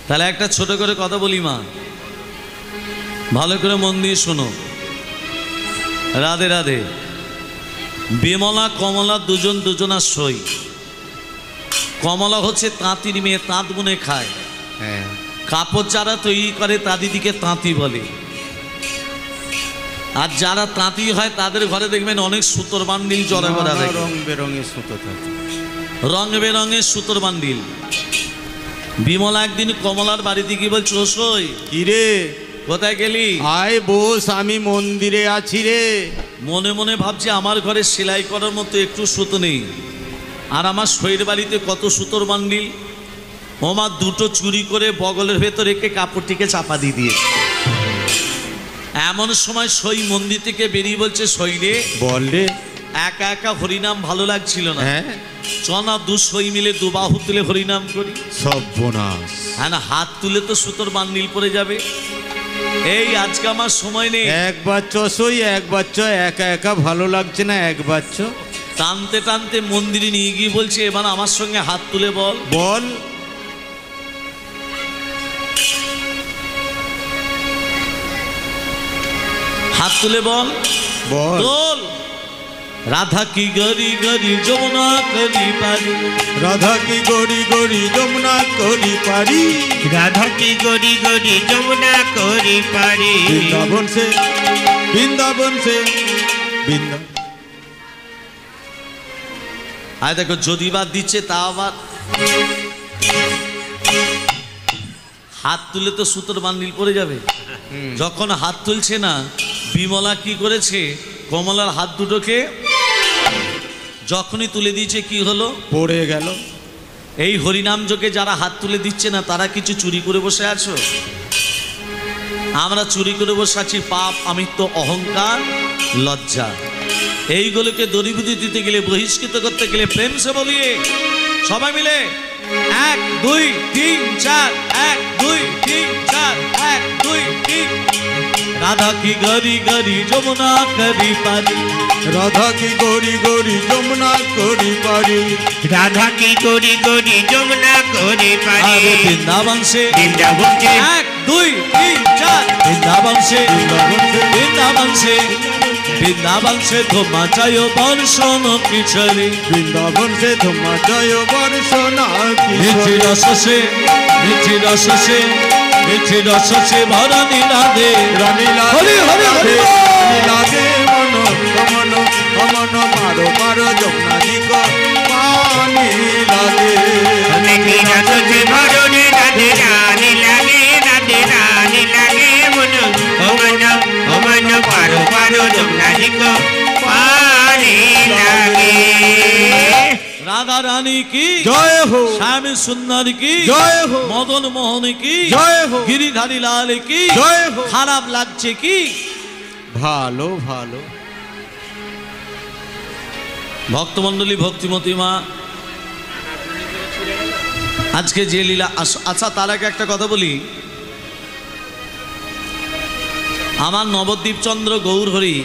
তাহলে একটা ছোট করে কথা বলি মা, ভালো করে মন দিয়ে শোনো। রাধে রাধে। বিমলা কমলা দুজন দুজনার সই। কমলা হচ্ছে তাঁতির মেয়ে, তাঁত বুনে খায়। কাপড় যারা তৈরি করে তাদিদিকে তাঁতি বলে। আর যারা তাঁতি হয় তাদের ঘরে দেখবেন অনেক সুতোর বান্ডিল জড়া করা থাকে, রং বেরঙের সুতো থাকে, রং বেরঙের সুতোর বান্ডিল। বিমলা একদিন কমলার বাড়িতে কি বলছো, সই কি রে কোথায় গেলি? আয় বস, আমি মন্দিরে আছি রে। মনে মনে ভাবছি আমার ঘরে সেলাই করার মতো একটু সুতো নেই, আর আমার সইয়ের বাড়িতে কত সুতোর বান্ডিল। ওমা দুটো চুরি করে বগলের ভেতর রেখে কাপড়টিকে চাপা দিয়ে দিয়ে। এমন সময় সই মন্দির থেকে বেরিয়ে বলছে, সই রে বল রে। একা একা হরিনাম ভালো লাগছিল না, হ্যাঁ চনা দু সই মিলে দু বাহু তুলে হরিনাম করি। সর্বনাশ। হ্যাঁ না, হাত তুলে তো সুতোর বান্ডিল পড়ে যাবে। এই আজকে আমার সময় নেই। একবার চ সই, একবার চ, একা একা ভালো লাগছে না, একবার চ। টানতে টানতে মন্দিরে নিয়ে গিয়ে বলছে, এবার আমার সঙ্গে হাত তুলে বল। বল। হাত তুলে বল। বল। বল। রাধা কি গরি গরি যমুনা করি পারি, রাধা কি গরি গরি যমুনা করি পারি, রাধা কি গরি গরি যমুনা করি পারি। বৃন্দাবন সে বৃন্দাবন সে বৃন্দাবন। আর দেখো যদি বা দিচ্ছে তা আবার হাত তুলে তো সুতোর বান্ডিল পড়ে যাবে। যখন হাত তুলছে না, বিমলা কি করেছে, কমলার হাত দুটোকে যখনই তুলে দিয়েছে কি হলো, পড়ে গেল। এই হরিনাম যোগে যারা হাত তুলে দিচ্ছে না তারা কিছু চুরি করে বসে আছো? আমরা চুরি করে বসে আছি পাপ, আমিত্ব, অহংকার, লজ্জা। এইগুলোকে দরিবুদ্ধি দিতে গেলে, বহিষ্কৃত করতে গেলে প্রেম সে বলিয়ে সবাই মিলে 1 2 3 4, 1 2 3 4, 1 2 3। রাধা কি গরি গরি যমুনা করি পারি, রাধা কি গরি গরি যমুনা করি পারি, রাধা কি গরি গরি যমুনা করি পারি। আরে বৃন্দাবন সে বৃন্দাবন সে 1 2 3 4, বৃন্দাবন সে বৃন্দাবন সে বৃন্দাবন সে ধোমা চায় বর্ষণ কিশোরী, বৃন্দাবন সে ধোমা জয় বর্ষনা মিঠি রস সে মিঠি রস সে মিঠি রস সে ভরা নীলাদে রানী হরি হরি হরি লাগে মন কমন কমন মারো মারো যমুনা দিক পানি লাগে। মিঠি রস সে ভরনে রাধে রানী লাগে, রাধে রানী লাগে মন ওমন ওমন পারো পারো যমুনা দিক পানি লাগে। রাধা রানী কি জয় হো, শ্যাম সুন্দর কি জয় হো, মদন মোহন কি জয় হো, গিরিধারী লাল কি জয় হো। খারাপ লাগছে কি? ভালো ভালো। ভক্তমণ্ডলী, ভক্তিমতী মা, আজকে যে লীলা। আচ্ছা তার আগে একটা কথা বলি, আমার নবদ্বীপচন্দ্র গৌরহরি,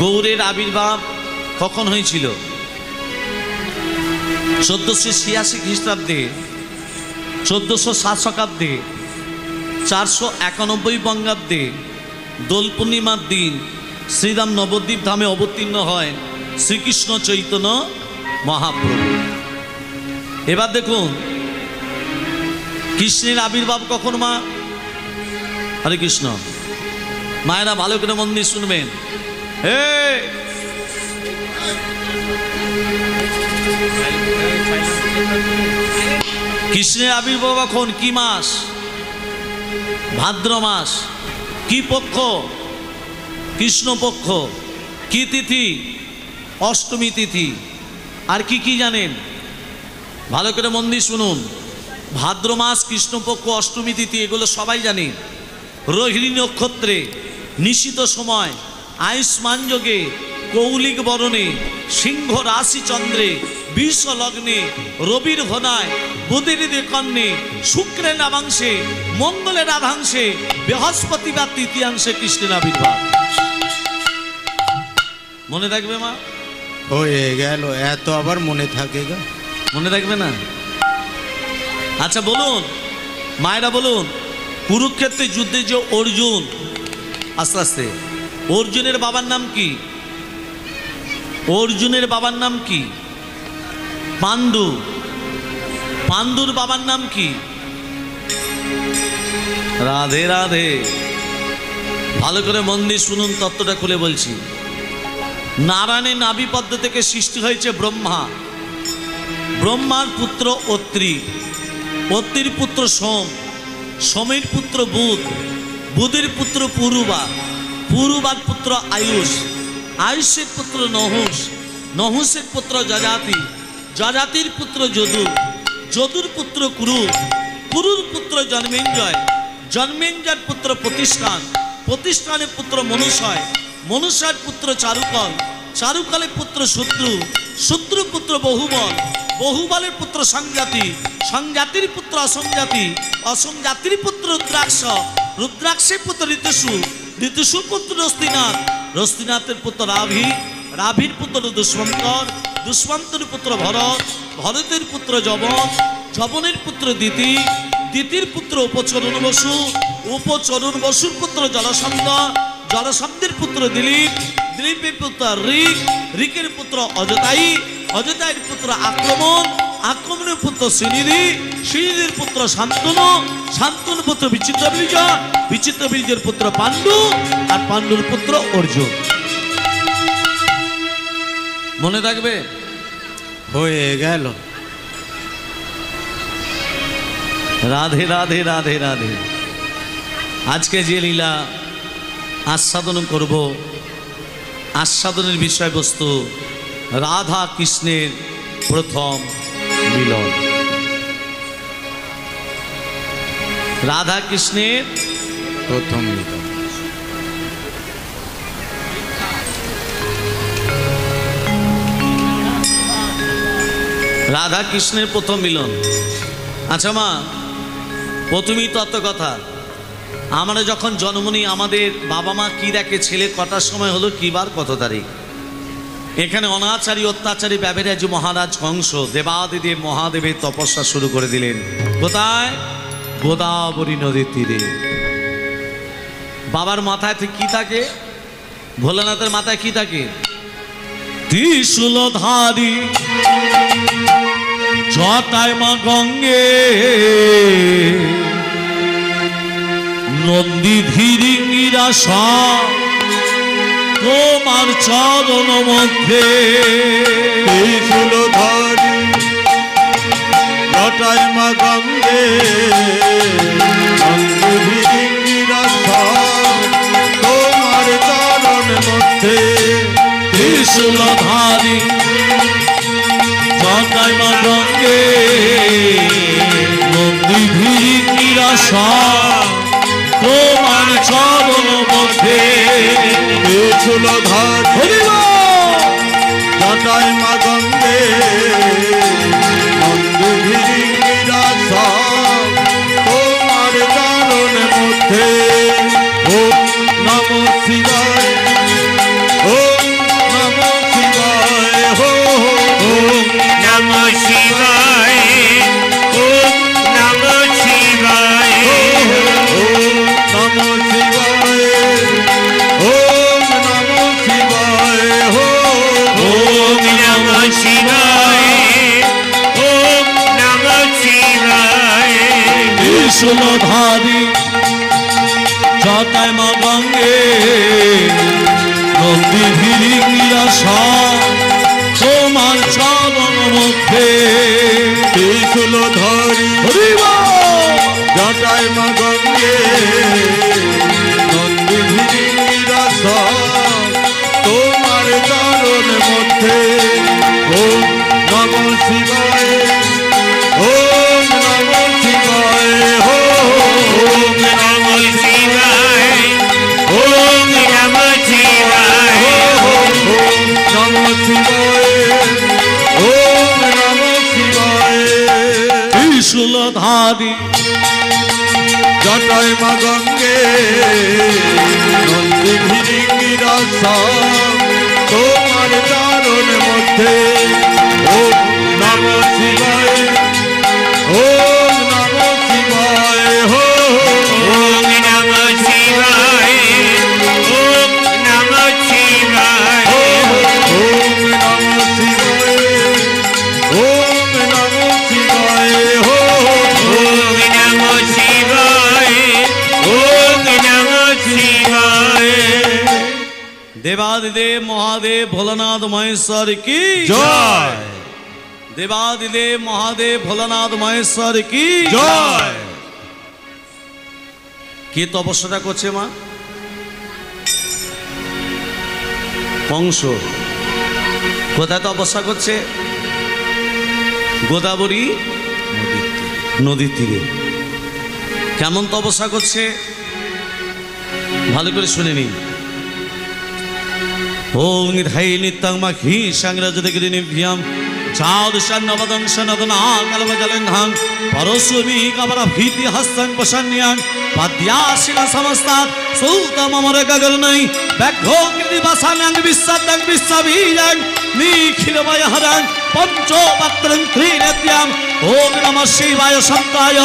গৌরের আবির্ভাব কখন হয়েছিল? 1486 খ্রিস্টাব্দে, 1407 শতাব্দে, 491 বঙ্গাব্দে দোল পূর্ণিমার দিন শ্রীরাম নবদ্বীপ ধামে অবতীর্ণ হয় শ্রীকৃষ্ণ চৈতন্য মহাপ্রভু। এবার দেখুন কৃষ্ণের আবির্ভাব কখন মা? হরে কৃষ্ণ। মায়েরা ভালো করে মন দিয়ে শুনবেন। কৃষ্ণের আবির্ভাব কখন? কি মাস? ভাদ্র মাস। কি পক্ষ? কৃষ্ণপক্ষ। কি তিথি? অষ্টমী তিথি। আর কি কি জানেন? ভালো করে মন দিয়ে শুনুন। ভাদ্র মাস, কৃষ্ণপক্ষ, অষ্টমী তিথি এগুলো সবাই জানে। রোহিণী নক্ষত্রে, নিশিত সময়, আয়ুষ্মান যোগে, কৌলিক বরণে, সিংহ রাশি চন্দ্রে, বিষ লগ্নে, রবির ঘনায়, বুধের কর্ণে, শুক্রের নামাংশে, মঙ্গলের আধাংশে, বৃহস্পতিবার তৃতীয়াংশে কৃষ্ণের আবির্ভাব। মনে থাকবে মা? হয়ে গেল, এত আবার মনে থাকে গা? মনে থাকবে না? আচ্ছা বলুন মায়েরা বলুন, কুরুক্ষেত্রে যুদ্ধে যে অর্জুন, আস্তে আস্তে, অর্জুনের বাবার নাম কি? অর্জুনের বাবার নাম কি? পাণ্ডু। পাণ্ডুর বাবার নাম কি? রাধে রাধে। ভালো করে মন দিয়ে শুনুন, তত্ত্বটা খুলে বলছি। নারায়ণের নাভিপদ্ম থেকে সৃষ্টি হয়েছে ব্রহ্মা। ব্রহ্মার পুত্র অত্রি, অত্রির পুত্র সোম, সোমের পুত্র বুধ, বুধের পুত্র পুরুবা, পুরুবার পুত্র আয়ুষ, আয়ুষের পুত্র নহুষ, নহুষের পুত্র যজাতি, যজাতির পুত্র যদু, যদুর পুত্র কুরু, কুরুর পুত্র জন্মেঞ্জয়, জন্মেঞ্জয়ের পুত্র প্রতিষ্ঠান, প্রতিষ্ঠানের পুত্র মনুষয়, মনুষয়ের পুত্র চারুকল, চারুকলের পুত্র শত্রু, শত্রুর পুত্র বহুবল, বহুবলের পুত্র সংজাতি, সংজাতির পুত্র অসংজাতি, অসংজাতির পুত্র রুদ্রাক্ষ, রুদ্রাক্ষের পুত্র ঋতুষু, ঋতুষুর পুত্র রস্তিনাথ, রস্তিনাথের পুত্র রাভি, রাভির পুত্র দুষ্মন্তর, দুষ্মন্তের পুত্র ভরত, ভরতের পুত্র যবন, যবনের পুত্র দিতি, দিতির পুত্র উপচরণ বসু, উপচরণ বসুর পুত্র জলসন্ধ, জলসন্ধের পুত্র দিলীপ, দিলীপের পুত্র ঋক, ঋকের পুত্র অজতায়ী, অজতায়ের পুত্র আক্রমণ, আক্রমণের পুত্র শ্রীনিধি, শ্রীনিধির পুত্র শান্তনু, শান্তনু পুত্র বিচিত্রবীর্য, বিচিত্রবীর্যের পুত্র পাণ্ডু, আর পাণ্ডুর পুত্র অর্জুন। মনে থাকবে? হয়ে গেল। রাধে রাধে রাধে রাধে। আজকে যে লীলা আস্বাদন করব, আস্বাদনের বিষয়বস্তু রাধা কৃষ্ণের প্রথম মিলন। রাধা কৃষ্ণের প্রথম মিলন। রাধা কৃষ্ণের প্রথম মিলন। আচ্ছা মা, প্রথমেই তত্ত্ব কথা, আমরা যখন জন্ম নিই আমাদের বাবা মা কি দেখে, ছেলে কটার সময় হলো, কি বার, কত তারিখ। এখানে অনাচারী অত্যাচারী ব্যবরাজ মহারাজ কংস দেবাদিদেব মহাদেবের তপস্যা শুরু করে দিলেন। কোথায়? গোদাবরী নদীর তীরে। বাবার মাথায় কি থাকে? ভোলানাথের মাথায় কি থাকে? ত্রিশূলধারী জটায় মা গঙ্গে, নন্দী ধীরি নিরাশা তোমার চরণ মধ্যে। ত্রিশূলধারী জটায় মা গঙ্গে, তোমার চরণ মধ্যে। ত্রিশূলধারী জটায় মা গঙ্গে, নন্দী ধীরি নিরাশা তোমার চরণ মধ্যে। ত্রিশূলধারী জটায় মা গঙ্গে, নন্দী নিরাশা তোমার চরণ মধ্যে। ওম নমো শিবায়, ওম নমো শিবায়, ওম নমো শিবায়, ওম নমো শিবায়, ওম নমো শিবায়, ওম নমো শিবায়, ওম নমো শিবায়, ওম নমো শিবায়। ত্রিশূলধারী জটায় মা গঙ্গে, নন্দী ধীরি নিরাশা তোমার চরণ মধ্যে। ত্রিশূলধারী জটায় মা গঙ্গে, নন্দী নিরাশা তোমার চরণ মধ্যে। ওম নমো শিবায়, ওম নমো শিবায়, ওম নমো শিবায়, ওম নমো শিবায়, ওম নমো শিবায়, ওম নমো শিবায়। ত্রিশূলধারী জটায় মা গঙ্গে, নন্দী নিরাশা তোমার চরণ মধ্যে। ওম নমো শিবায়, ওম দেবাদিদেব মহাদেব ভোলানাথ মহেশ্বর কি জয় দেবাদিদেব মহাদেব ভোলানাথ মহেশ্বর কি জয় কে তপস্যাটা করছে মা? কংস। কোথায় তপস্যা করছে? গোদাবরী নদীর তীরে। কেমন তপস্যা করছে ভালো করে শুনে নিন। ওং নিধাই নিত্যং মাখি সাংরাজ দেগিরি নিভ্যাম চাদশান নবদং সনদনা কলবজলন্ধাং পরশুমি কবরা ভীতি হস্তং পশন্যাং পদ্যাসিনা সমস্তাৎ সৌতমমর গগনৈ ব্যাঘ্রকৃতি বাসানাং বিশ্বদং বিশ্ববীজং নিখিলময়হরং পঞ্চপাত্রং ত্রিনেত্যাম ওম নমঃ শিবায় শঙ্কায়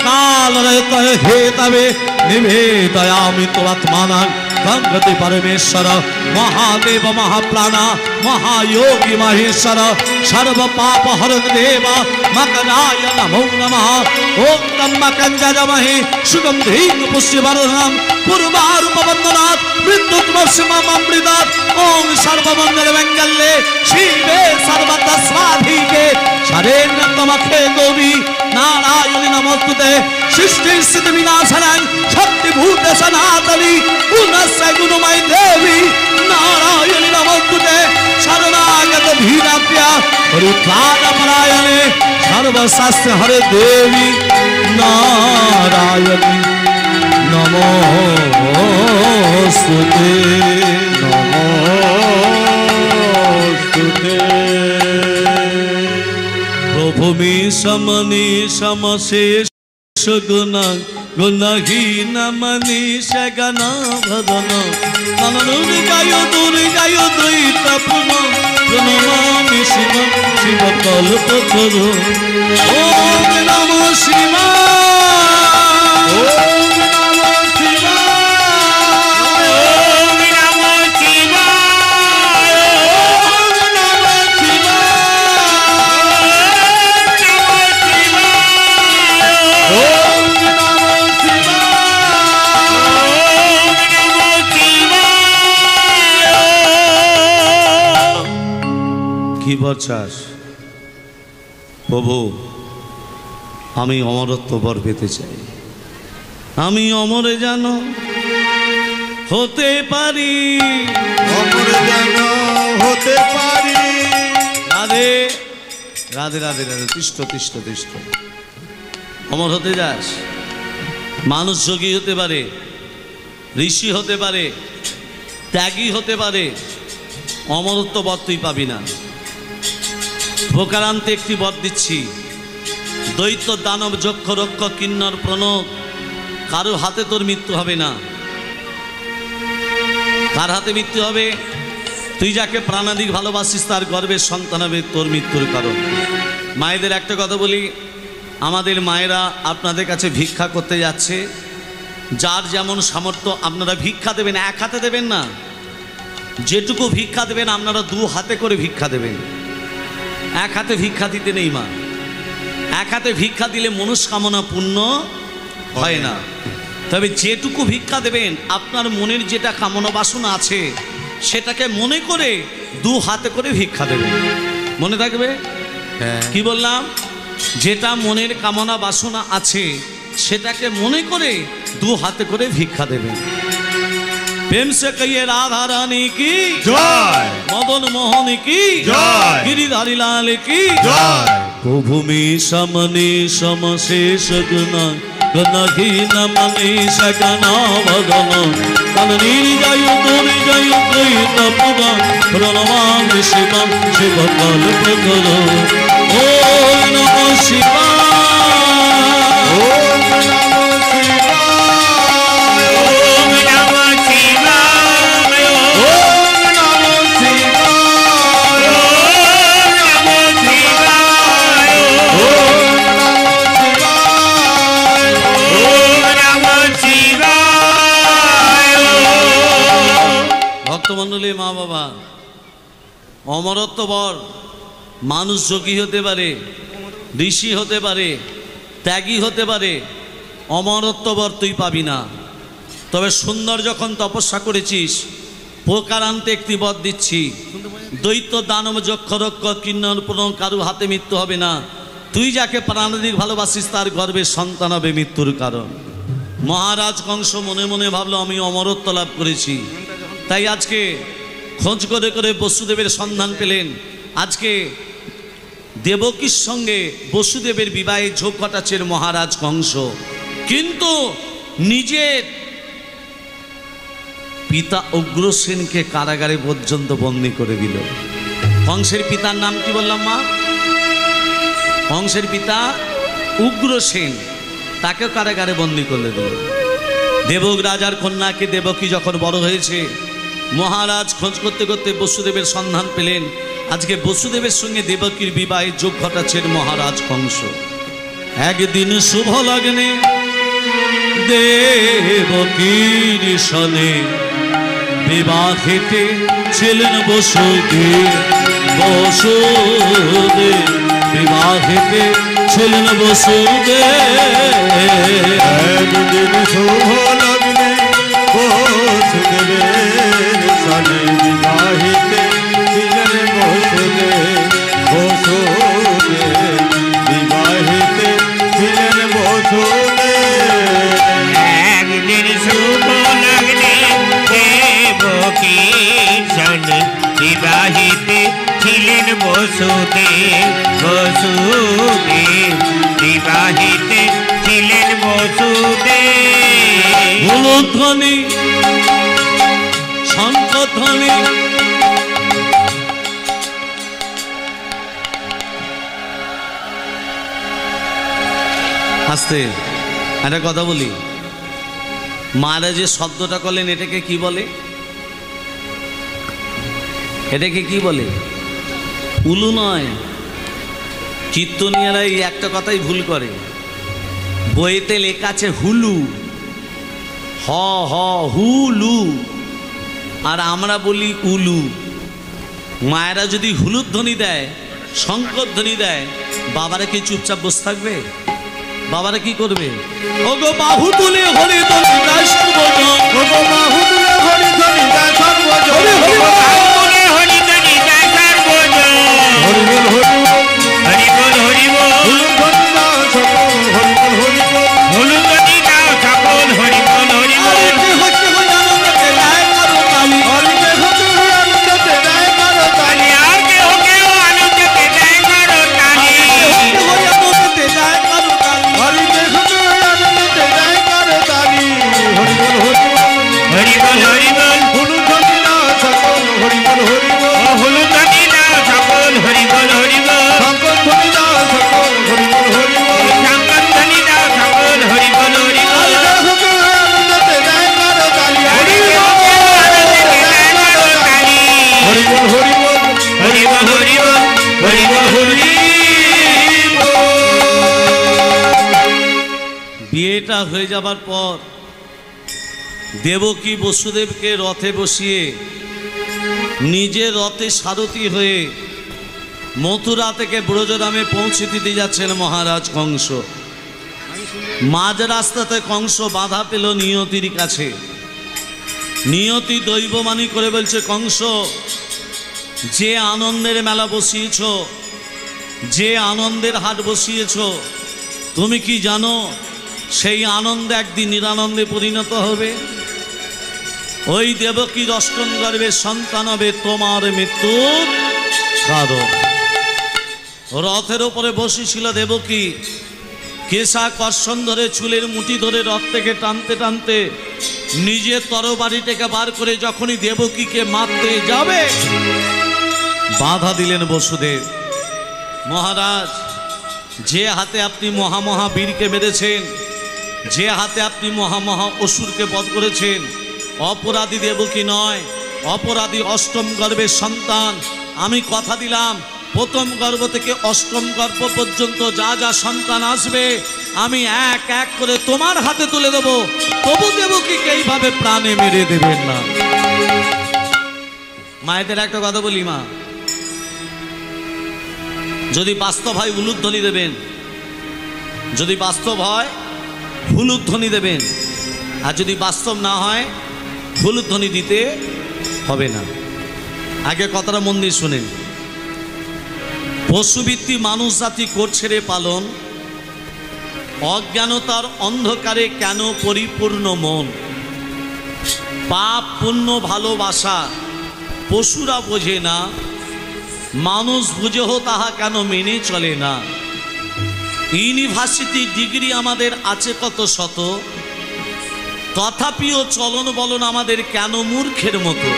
কালরয়তয় হেতবে নিবেদয়ামি তবাত্মানাং গঙ্গতি পরমেশ্বর মহাদেব মহাপ্রাণা মহায়োগী মহেশ্বর সর্ব পাপ হরণ দেব মকরায় নমো নমঃ ওম ত্রম্বকং যজামহে সুগন্ধিং পুষ্টিবর্ধনং পূর্বারূপবন্দনাৎ মৃত্যুর্মস্যমৃতাৎ ওম সর্বমঙ্গল মঙ্গলে শিবে সর্বদা স্বাধিকে শরণ্যতমখে গৌরী নারায়ণী নমস্তুতে সৃষ্টি স্থিতি বিনাশনাং শক্তিভূত সনাতনী গুণস্য গুণময়ী দেবী নারায়ণী নমস্তুতে শরণাগত ধীরাপ্রিয়া পরিত্রাণপরায়ণে সর্বশাস্ত্র হরে দেবী নারায়ণী নমস্তুতে নমস্তুতে প্রভুমি সমনি সমশেষ গুণা গুণহীন মনীষ গণ ভদন দুর্গায় দুর্গায় দ্বৈত পুন প্রণমামি শিব শিব কল্প করো ওম নমঃ শিবায় ওম নমঃ শিবায় ওম নমঃ শিবায় ওম নমঃ শিবায় ওম নমঃ শিবায় কি বলছাস প্রভু? আমি অমরত্ব বর পেতে চাই। আমি অমরে যেন হতে পারি, অমর যেন হতে পারি। রাধে রাধে রাধে রাধে তিষ্ঠ তিষ্ঠ তিষ্ঠ। অমর হতে যাস, মানুষ যোগী হতে পারে, ঋষি হতে পারে, ত্যাগী হতে পারে, অমরত্ব বর তুই পাবি না। প্রকারান্তে একটি বর দিচ্ছি, দৈত্য দানব যক্ষ রক্ষ কিন্নর প্রণব কারো হাতে তোর মৃত্যু হবে না। কার হাতে মৃত্যু হবে? তুই যাকে প্রাণাধিক ভালোবাসিস তার গর্বের সন্তান হবে তোর মৃত্যুর কারণ। মায়েদের একটা কথা বলি, আমাদের মায়েরা আপনাদের কাছে ভিক্ষা করতে যাচ্ছে, যার যেমন সামর্থ্য আপনারা ভিক্ষা দেবেন, এক হাতে দেবেন না। যেটুকু ভিক্ষা দেবেন আপনারা দু হাতে করে ভিক্ষা দেবেন। এক হাতে ভিক্ষা দিতে নেই মা, এক হাতে ভিক্ষা দিলে মনস্কামনা পূর্ণ হয় না। তবে যেটুকু ভিক্ষা দেবেন আপনার মনের যেটা কামনা বাসনা আছে সেটাকে মনে করে দু হাতে করে ভিক্ষা দেবেন। মনে থাকবে? হ্যাঁ কি বললাম? যেটা মনের কামনা বাসনা আছে সেটাকে মনে করে দু হাতে করে ভিক্ষা দেবেন। प्रेम से कहिए राधा रानी की জয় मदन मोहन की जय। गिरिधारी लाल की জয় भूमि समनि समशेष गुण गणहीन मनीष गण वदन कननीर जय दुर्जय द्वैत पुराण प्रणमामि शिवं शिव कल्प करो ओम नमः शिवाय ওম নমঃ শিবায় ওম নমঃ শিবায় ওম নমঃ শিবায় ওম নমঃ শিবায় ওম নমঃ শিবায় ওম নমঃ শিবায় ভক্তমণ্ডলী মা বাবা, অমরত্ব বর মানুষ যোগী হতে পারে, ঋষি হতে পারে, ত্যাগী হতে পারে, অমরত্ব বর তুই পাবি না। তবে সুন্দর যখন তপস্যা করেছিস প্রকারান্তে একটি বর দিচ্ছি, দৈত্য দানব যক্ষ রক্ষ কিন্নর পুনঃ কারু হাতে মৃত্যু হবে না। তুই যাকে প্রাণাধিক ভালোবাসিস তার গর্ভের সন্তান হবে মৃত্যুর কারণ। মহারাজ কংস মনে মনে ভাবলো আমি অমরত্ব লাভ করেছি, তাই আজকে খোঁজ করে করে বসুদেবের সন্ধান পেলেন। আজকে দেবকীর সঙ্গে বসুদেবের বিবাহে ঝোঁক ঘটাচ্ছেন মহারাজ কংস, কিন্তু নিজের পিতা উগ্রসেনকে কারাগারে পর্যন্ত বন্দী করে দিল। কংসের পিতার নাম কি বললাম মা? কংসের পিতা উগ্রসেন, তাকেও কারাগারে বন্দী করে দিল। দেবক রাজার কন্যাকে দেবকী যখন বড় হয়েছে, মহারাজ খোঁজ করতে করতে বসুদেবের সন্ধান পেলেন। আজকে বসুদেবের সঙ্গে দেবকীর বিবাহে যোগ ঘটাচ্ছেন মহারাজ কংস। একদিন শুভ লগ্নে দেবকীর সনে বিবাহেতে ছিলেন বসুদেব। বসুদেব বিবাহেতে ছিলেন বসুদেব। একদিন শুভ লগ্নে বসুদেবের সনে বিবাহিতে ছিলেন বসুদেব। বসুদেব বিবাহিতে ছিলেন বসুদেব। একদিন শুভ লগ্নে দেবকীর সনে বিবাহিতে ছিলেন বসুদেব। বসুদেব বিবাহিতে ছিলেন বসুদেব। ধ্বনি শঙ্খধ্বনি আস্তে একটা কথা বলি, মারা যে শব্দটা করলেন এটাকে কি বলে? এটাকে কি বলে? উলু নয়। কীর্তনীয়রা এই একটা কথাই ভুল করে, বইতে লেখা আছে হুলু, হ হ হুলু, আর আমরা বলি উলু। মায়েরা যদি হুলুর ধ্বনি দেয়, শঙ্কর ধ্বনি দেয়, বাবারা কি চুপচাপ বসে থাকবে? বাবারা কি করবে? ওগো বাহু তুলে হরি ধ্বনি গায় সর্বজন, ওগো বাহু তুলে হরি ধ্বনি গায় সর্বজন। হরি হরি বল। বাহুলে হরি ধ্বনি গায় সর্বজন। হরি বল হরি বল। হরি বল হরি বল। হুলুর ধ্বনি দাও সকল, হরি বল হরি বল। হলুদ ধ্বনি দাও সকল, হরি বল হরি বল। আরে কি হচ্ছে হই আনন্দে গায় কারো তালি, হরি কে হতে আনন্দতে গায় কারো তালি। আর কেউ কেউ আনন্দতে গায় কারো তালি। হচ্ছে হই আনন্দে গায় কারো তালি। হরি কে হতে আনন্দতে গায় কারো তালি। হরি বল হরি বল। হরি বল হরি বল। হুলুর ধ্বনি দাও সকল, হরি বল হরি বল। ও হলুদ ধ্বনি দাও সকল, হরি বল হরি বল। শঙ্কর ধ্বনি দাও সকল, হরি বল হরি বল। শঙ্কর ধ্বনি দাও সকল, হরি বল হরি বল। হরি কে হতে আনন্দতে গায় কারো তালি। আর কেউ কেউ আনন্দতে গায় কারো তালি। হরি বল হরি বল। হরি বল হরি বল। হরি বল হরি বল। বিয়েটা হয়ে যাবার পর দেবকী বসুদেবকে রথে বসিয়ে নিজে রথে সারথি হয়ে মথুরা থেকে ব্রজধামে পৌঁছে দিতে যাচ্ছেন মহারাজ কংস। মাঝ রাস্তাতে কংস বাধা পেল নিয়তির কাছে। নিয়তি দৈববাণী করে বলছে, কংস, যে আনন্দের মেলা বসিয়েছ, যে আনন্দের হাট বসিয়েছ, তুমি কি জানো সেই আনন্দ একদিন নিরানন্দে পরিণত হবে? ওই দেবকীর অষ্টম গর্ভের সন্তান হবে তোমার মৃত্যুর কারণ। রথের ওপরে বসেছিল দেবকী, কেশা কর্ষণ ধরে চুলের মুঠি ধরে রথ থেকে টানতে টানতে নিজের তরবারি থেকে বার করে যখনই দেবকীকে মারতে যাবে, বাধা দিলেন বসুদেব। মহারাজ, যে হাতে আপনি মহামহা বীরকে মেরেছেন, যে হাতে আপনি মহামহা অসুরকে বধ করেছেন, অপরাধী দেবকী নয়, অপরাধী অষ্টম গর্ভের সন্তান। আমি কথা দিলাম, প্রথম গর্ভ থেকে অষ্টম গর্ভ পর্যন্ত যা যা সন্তান আসবে আমি এক এক করে তোমার হাতে তুলে দেব, তবু দেবকীকে এইভাবে প্রাণে মেরে দেবেন না। মায়েদের একটা কথা বলি, মা, যদি বাস্তব হয় উলুধ্বনি দেবেন, যদি বাস্তব হয় উলুধ্বনি দেবেন, আর যদি বাস্তব না হয় উলুধ্বনি দিতে হবে না। আগে কথাটা মন দিয়ে শুনেন। পশুবৃত্তি মানুষ জাতি করছে রে পালন, অজ্ঞানতার অন্ধকারে কেন পরিপূর্ণ মন। পাপ পুণ্য ভালোবাসা পশুরা বোঝে না, মানুষ বুঝেও তাহা কেন মেনে চলে না। ইউনিভার্সিটি ডিগ্রি আমাদের আছে কত শত, তথাপিও চলন বলন আমাদের কেন মূর্খের মতো।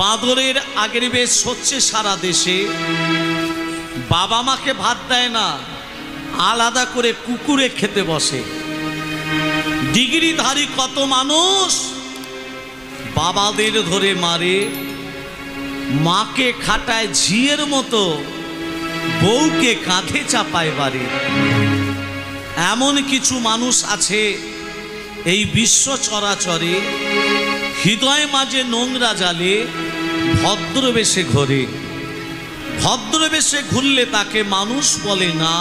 বাঁদরের আগের বেশ হচ্ছে সারা দেশে, বাবা মাকে ভাত দেয় না, আলাদা করে কুকুরে খেতে বসে। ডিগ্রিধারী কত মানুষ বাবাদের ধরে মারে, মাকে খাটায় ঝিয়ের মতো, বউকে কাঁধে চাপায় বাড়ি। এমন কিছু মানুষ আছে এই বিশ্ব চরাচরে, হৃদয় মাঝে নোংরা জালে ভদ্রবেশে ঘোরে। ভদ্রবেশে ঘুরলে তাকে মানুষ বলে না,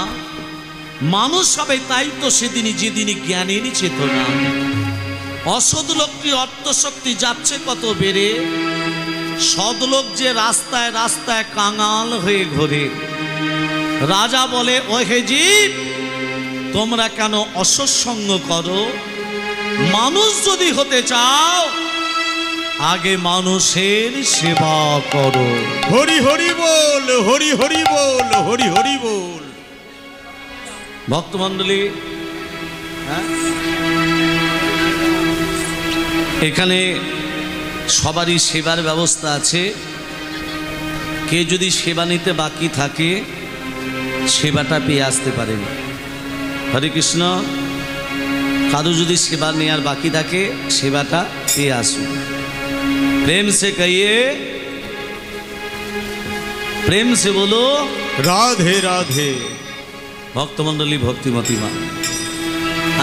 মানুষ হবে তাই তো সেদিনই যেদিনই জ্ঞানের চেতনা। অসৎ লোকটি অর্থশক্তি যাচ্ছে কত বেড়ে, সদলোক যে রাস্তায় রাস্তায় কাঙাল হয়ে ঘোরে। রাজা বলে ওহে জীব, তোমরা কেন অসৎসঙ্গ করো? মানুষ যদি হতে চাও আগে মানুষের সেবা করো। হরি হরি বল, হরি হরি বল, হরি হরি বল। ভক্তমণ্ডলী, এখানে সবারই সেবার ব্যবস্থা আছে। কে যদি সেবা নিতে বাকি থাকে সেবাটা পেয়ে আসতে পারেন। হরে কৃষ্ণ। কারো যদি সেবা নেওয়ার বাকি থাকে সেবাটা পেয়ে আসুন। প্রেম সে কহিয়ে, প্রেম সে বলো রাধে রাধে। ভক্তমণ্ডলী, ভক্তিমতী মা।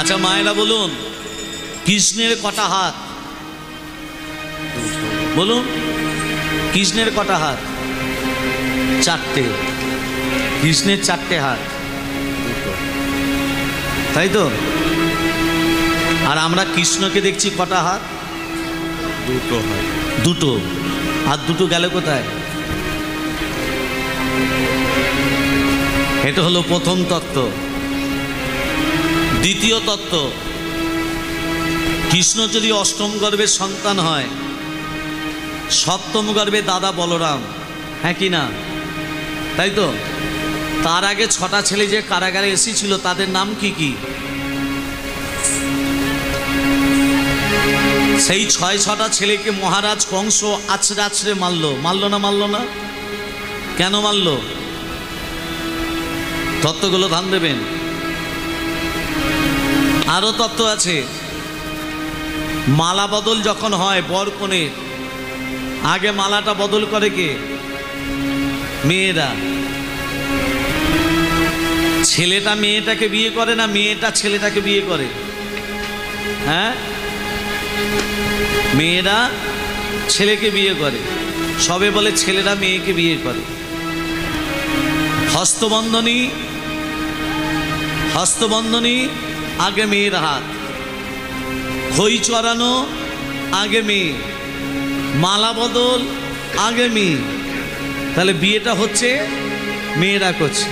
আচ্ছা মায়েরা বলুন, কৃষ্ণের কটা হাত? বলুন, কৃষ্ণের কটা হাত? চারটে। কৃষ্ণের চারটে হাত, তাই তো? আর আমরা কৃষ্ণকে দেখছি কটা হাত? দুটো হাত। দুটো। আর দুটো গেল কোথায়? এটা হলো প্রথম তত্ত্ব। দ্বিতীয় তত্ত্ব, কৃষ্ণ যদি অষ্টম গর্ভের সন্তান হয়, সপ্তম গর্ভে দাদা বলরাম, হ্যাঁ কি না? তাই তো? তার আগে 6টা ছেলে যে কারাগারে এসেছিল তাদের নাম কি কি? সেই 6টা ছেলেকে মহারাজ কংস আছড়ে আছড়ে মারলো। মারলো না? মারলো না? কেন মারলো? তত্ত্বগুলো ধ্যান দেবেন। আরো তত্ত্ব আছে। মালা বদল যখন হয় বর কনের, আগে মালাটা বদল করে কে? মেয়েরা। ছেলেটা মেয়েটাকে বিয়ে করে না মেয়েটা ছেলেটাকে বিয়ে করে? হ্যাঁ, মেয়েরা ছেলেকে বিয়ে করে। সবে বলে ছেলেরা মেয়েকে বিয়ে করে। হস্তবন্ধনী, হস্তবন্ধনী আগে মেয়ের হাত, খই চড়ানো আগে মেয়ে, মালা বদল আগে মেয়ে। তাহলে বিয়েটা হচ্ছে মেয়েরা করছে।